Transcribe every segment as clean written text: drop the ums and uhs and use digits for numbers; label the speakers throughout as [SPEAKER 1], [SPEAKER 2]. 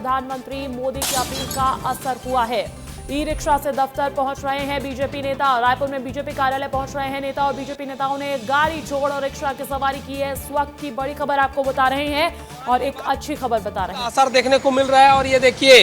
[SPEAKER 1] प्रधानमंत्री मोदी की अपील का असर हुआ है। ई रिक्शा से दफ्तर पहुंच रहे हैं बीजेपी नेता। रायपुर में बीजेपी कार्यालय पहुंच रहे हैं नेता और बीजेपी नेताओं ने गाड़ी छोड़ और रिक्शा की सवारी की है। इस वक्त की बड़ी खबर आपको बता रहे हैं और एक अच्छी खबर बता रहे हैं।
[SPEAKER 2] असर देखने को मिल रहा है और ये देखिए,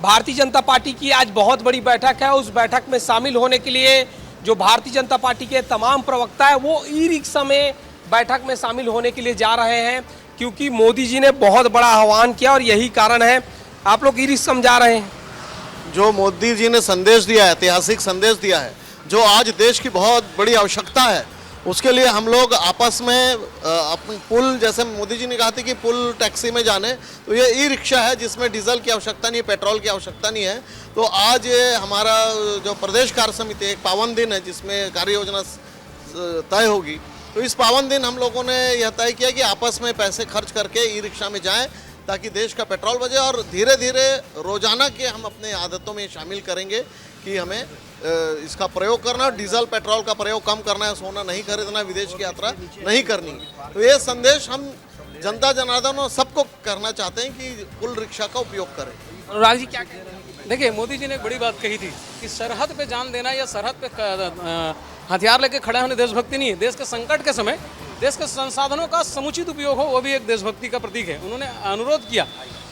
[SPEAKER 2] भारतीय जनता पार्टी की आज बहुत बड़ी बैठक है। उस बैठक में शामिल होने के लिए जो भारतीय जनता पार्टी के तमाम प्रवक्ता है वो ई रिक्शा में बैठक में शामिल होने के लिए जा रहे हैं, क्योंकि मोदी जी ने बहुत बड़ा आह्वान किया और यही कारण है। आप लोग ई रिक्शा में जा रहे हैं।
[SPEAKER 3] जो मोदी जी ने संदेश दिया है, ऐतिहासिक संदेश दिया है, जो आज देश की बहुत बड़ी आवश्यकता है, उसके लिए हम लोग आपस में अपने पुल, जैसे मोदी जी ने कहा था कि पुल टैक्सी में जाने, तो ये ई रिक्शा है जिसमें डीजल की आवश्यकता नहीं है, पेट्रोल की आवश्यकता नहीं है। तो आज ये हमारा जो प्रदेश कार्य समिति एक पावन दिन है जिसमें कार्य योजना तय होगी। तो इस पावन दिन हम लोगों ने यह तय किया कि आपस में पैसे खर्च करके ई रिक्शा में जाएं ताकि देश का पेट्रोल बचे, और धीरे धीरे रोजाना के हम अपने आदतों में शामिल करेंगे कि हमें इसका प्रयोग करना, डीजल पेट्रोल का प्रयोग कम करना है, सोना नहीं खरीदना, विदेश की यात्रा नहीं करनी। तो ये संदेश हम जनता जनार्दन और सबको करना चाहते हैं कि पुल रिक्शा का उपयोग करें।
[SPEAKER 2] अनुराग जी क्या कह रहे हैं?
[SPEAKER 4] देखिए, मोदी जी ने एक बड़ी बात कही थी कि सरहद पे जान देना या सरहद पे हथियार लेके खड़े होने देशभक्ति नहीं है। देश के संकट के समय देश के संसाधनों का समुचित उपयोग हो, वो भी एक देशभक्ति का प्रतीक है। उन्होंने अनुरोध किया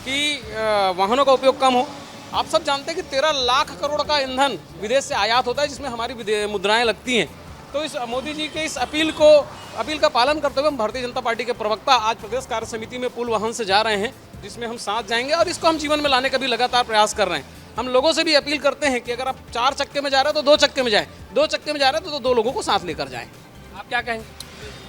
[SPEAKER 4] कि वाहनों का उपयोग कम हो। आप सब जानते हैं कि 13 लाख करोड़ का ईंधन विदेश से आयात होता है, जिसमें हमारी मुद्राएं लगती हैं। तो इस मोदी जी के इस अपील का पालन करते हुए हम भारतीय जनता पार्टी के प्रवक्ता आज प्रदेश कार्य समिति में पुल वाहन से जा रहे हैं, जिसमें हम साथ जाएंगे और इसको हम जीवन में लाने का भी लगातार प्रयास कर रहे हैं। हम लोगों से भी अपील करते हैं कि अगर आप 4 चक्के में जा रहे हो तो 2 चक्के में जाएं, 2 चक्के में जा रहे हो तो 2 लोगों को साथ लेकर जाएं। आप क्या कहेंगे?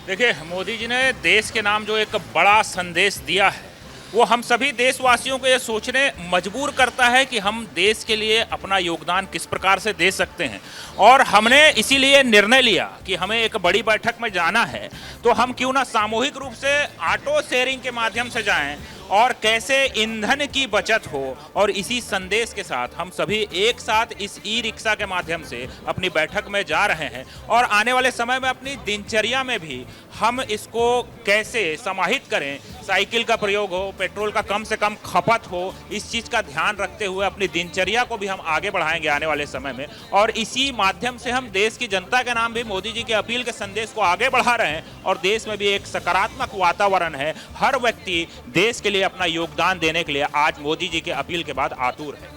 [SPEAKER 5] देखिए, मोदी जी ने देश के नाम जो एक बड़ा संदेश दिया है, वो हम सभी देशवासियों को ये सोचने मजबूर करता है कि हम देश के लिए अपना योगदान किस प्रकार से दे सकते हैं। और हमने इसीलिए निर्णय लिया कि हमें एक बड़ी बैठक में जाना है, तो हम क्यों ना सामूहिक रूप से ऑटो शेयरिंग के माध्यम से जाएं और कैसे ईंधन की बचत हो। और इसी संदेश के साथ हम सभी एक साथ इस ई रिक्शा के माध्यम से अपनी बैठक में जा रहे हैं और आने वाले समय में अपनी दिनचर्या में भी हम इसको कैसे समाहित करें, साइकिल का प्रयोग हो, पेट्रोल का कम से कम खपत हो, इस चीज़ का ध्यान रखते हुए अपनी दिनचर्या को भी हम आगे बढ़ाएंगे आने वाले समय में। और इसी माध्यम से हम देश की जनता के नाम भी मोदी जी के अपील के संदेश को आगे बढ़ा रहे हैं और देश में भी एक सकारात्मक वातावरण है। हर व्यक्ति देश के लिए अपना योगदान देने के लिए आज मोदी जी के अपील के बाद आतुर है।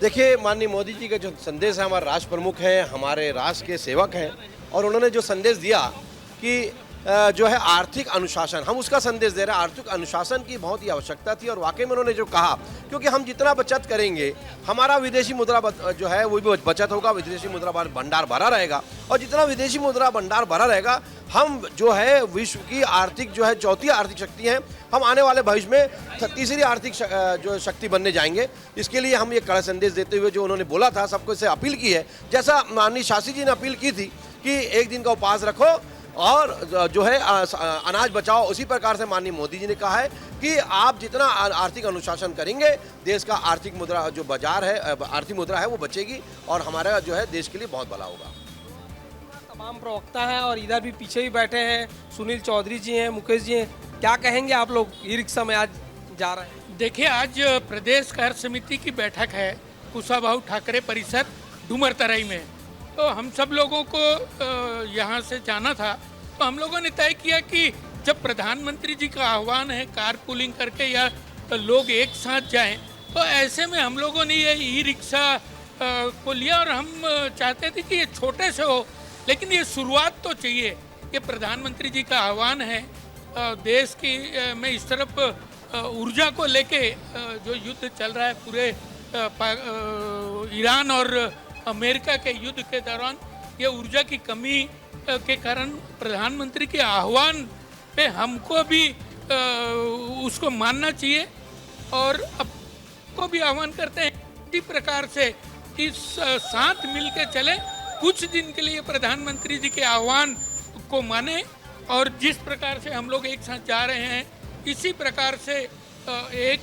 [SPEAKER 6] देखिए, माननीय मोदी जी का जो संदेश है, हमारे राष्ट्र प्रमुख हैं, हमारे राष्ट्र के सेवक हैं, और उन्होंने जो संदेश दिया कि जो है आर्थिक अनुशासन, हम उसका संदेश दे रहे हैं। आर्थिक अनुशासन की बहुत ही आवश्यकता थी और वाकई में उन्होंने जो कहा, क्योंकि हम जितना बचत करेंगे हमारा विदेशी मुद्रा जो है वो भी बचत होगा, विदेशी मुद्रा भंडार भरा रहेगा, और जितना विदेशी मुद्रा भंडार भरा रहेगा हम जो है विश्व की आर्थिक जो है चौथी आर्थिक शक्ति हैं, हम आने वाले भविष्य में तीसरी आर्थिक जो शक्ति बनने जाएंगे। इसके लिए हम ये कड़ा संदेश देते हुए जो उन्होंने बोला था, सबको से अपील की है, जैसा माननीय शास्त्री जी ने अपील की थी कि एक दिन का उपवास रखो और जो है अनाज बचाओ, उसी प्रकार से माननीय मोदी जी ने कहा है कि आप जितना आर्थिक अनुशासन करेंगे, देश का आर्थिक मुद्रा जो बाजार है, आर्थिक मुद्रा है, वो बचेगी और हमारा जो है देश के लिए बहुत भला होगा।
[SPEAKER 2] तमाम प्रवक्ता हैं और इधर भी पीछे भी बैठे हैं, सुनील चौधरी जी हैं, मुकेश जी हैं। क्या कहेंगे आप लोग ई रिक्शा में आज जा रहे हैं?
[SPEAKER 7] देखिए, आज प्रदेश कार्य समिति की बैठक है कुशाभाऊ ठाकरे परिसर डूमरतराई में। तो हम सब लोगों को यहाँ से जाना था, तो हम लोगों ने तय किया कि जब प्रधानमंत्री जी का आह्वान है कार पूलिंग करके या लोग एक साथ जाएं, तो ऐसे में हम लोगों ने ये ई रिक्शा को लिया। और हम चाहते थे कि ये छोटे से हो, लेकिन ये शुरुआत तो चाहिए। ये प्रधानमंत्री जी का आह्वान है देश की में इस तरफ ऊर्जा को लेके जो युद्ध चल रहा है पूरे ईरान और अमेरिका के युद्ध के दौरान, ये ऊर्जा की कमी के कारण प्रधानमंत्री के आह्वान पे हमको भी उसको मानना चाहिए। और अब को भी आह्वान करते हैं इसी प्रकार से कि साथ मिल के चले, कुछ दिन के लिए प्रधानमंत्री जी के आह्वान को माने, और जिस प्रकार से हम लोग एक साथ जा रहे हैं, इसी प्रकार से एक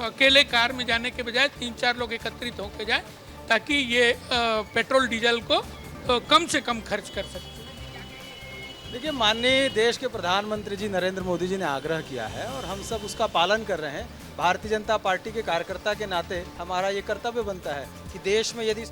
[SPEAKER 7] अकेले कार में जाने के बजाय 3-4 लोग एकत्रित होकर जाएं, ताकि ये पेट्रोल डीजल को कम से कम खर्च कर सके।
[SPEAKER 8] देखिए, माननीय देश के प्रधानमंत्री जी नरेंद्र मोदी जी ने आग्रह किया है और हम सब उसका पालन कर रहे हैं। भारतीय जनता पार्टी के कार्यकर्ता के नाते हमारा ये कर्तव्य बनता है कि देश में यदि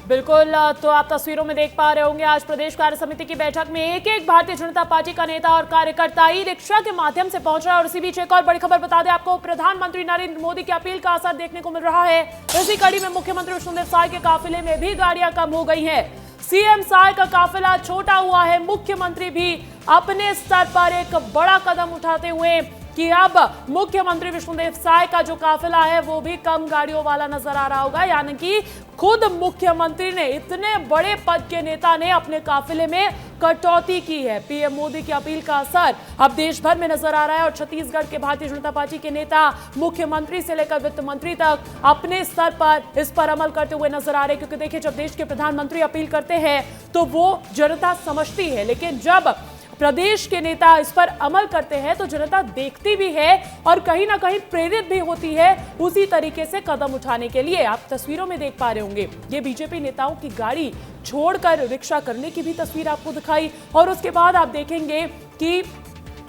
[SPEAKER 1] बिल्कुल, तो आप तस्वीरों में देख पा रहे होंगे आज प्रदेश कार्य समिति की बैठक में एक एक भारतीय जनता पार्टी का नेता और कार्यकर्ता ई रिक्शा के माध्यम से पहुंच रहा है। और इसी बीच एक और बड़ी खबर बता दें आपको, प्रधानमंत्री नरेंद्र मोदी की अपील का असर देखने को मिल रहा है। इसी कड़ी में मुख्यमंत्री विष्णुदेव साय के काफिले में भी गाड़ियां कम हो गई हैं। सीएम साय का काफिला छोटा हुआ है। मुख्यमंत्री भी अपने स्तर पर एक बड़ा कदम उठाते हुए कि अब मुख्यमंत्री विष्णुदेव साय का जो काफिला है वो भी कम गाड़ियों वाला नजर आ रहा होगा। यानी कि खुद मुख्यमंत्री ने, इतने बड़े पद के नेता ने अपने काफिले में कटौती की है। पीएम मोदी की अपील का असर अब देश भर में नजर आ रहा है और छत्तीसगढ़ के भारतीय जनता पार्टी के नेता मुख्यमंत्री से लेकर वित्त मंत्री तक अपने स्तर पर इस पर अमल करते हुए नजर आ रहे हैं। क्योंकि देखिए, जब देश के प्रधानमंत्री अपील करते हैं तो वो जनता समझती है, लेकिन जब प्रदेश के नेता इस पर अमल करते हैं तो जनता देखती भी है और कहीं ना कहीं प्रेरित भी होती है उसी तरीके से कदम उठाने के लिए। आप तस्वीरों में देख पा रहे होंगे, ये बीजेपी नेताओं की गाड़ी छोड़कर रिक्शा करने की भी तस्वीर आपको दिखाई। और उसके बाद आप देखेंगे कि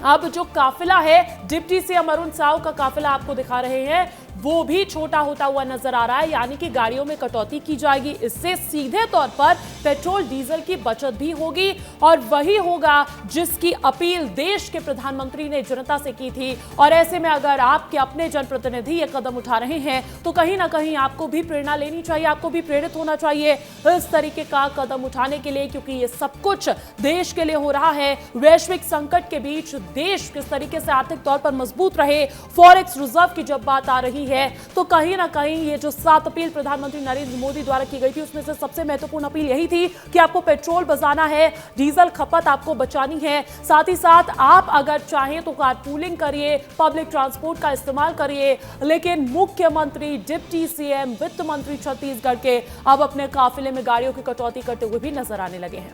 [SPEAKER 1] अब जो काफिला है, डिप्टी सीएम अरुण साव का काफिला आपको दिखा रहे हैं, वो भी छोटा होता हुआ नजर आ रहा है। यानी कि गाड़ियों में कटौती की जाएगी। इससे सीधे तौर पर पेट्रोल डीजल की बचत भी होगी और वही होगा जिसकी अपील देश के प्रधानमंत्री ने जनता से की थी। और ऐसे में अगर आपके अपने जनप्रतिनिधि ये कदम उठा रहे हैं तो कहीं ना कहीं आपको भी प्रेरणा लेनी चाहिए, आपको भी प्रेरित होना चाहिए इस तरीके का कदम उठाने के लिए। क्योंकि ये सब कुछ देश के लिए हो रहा है। वैश्विक संकट के बीच देश किस तरीके से आर्थिक तौर पर मजबूत रहे, फॉरेक्स रिजर्व की जब बात आ रही है तो कहीं ना कहीं ये जो 7 अपील प्रधानमंत्री नरेंद्र मोदी द्वारा की गई थी उसमें से सबसे महत्वपूर्ण अपील यही थी कि आपको पेट्रोल बचाना है, डीजल खपत आपको बचानी है। साथ ही साथ आप अगर चाहें तो कारपूलिंग करिए, पब्लिक ट्रांसपोर्ट का इस्तेमाल करिए। लेकिन मुख्यमंत्री, डिप्टी सीएम, वित्त मंत्री छत्तीसगढ़ के अब अपने काफिले में गाड़ियों की कटौती करते हुए भी नजर आने लगे हैं।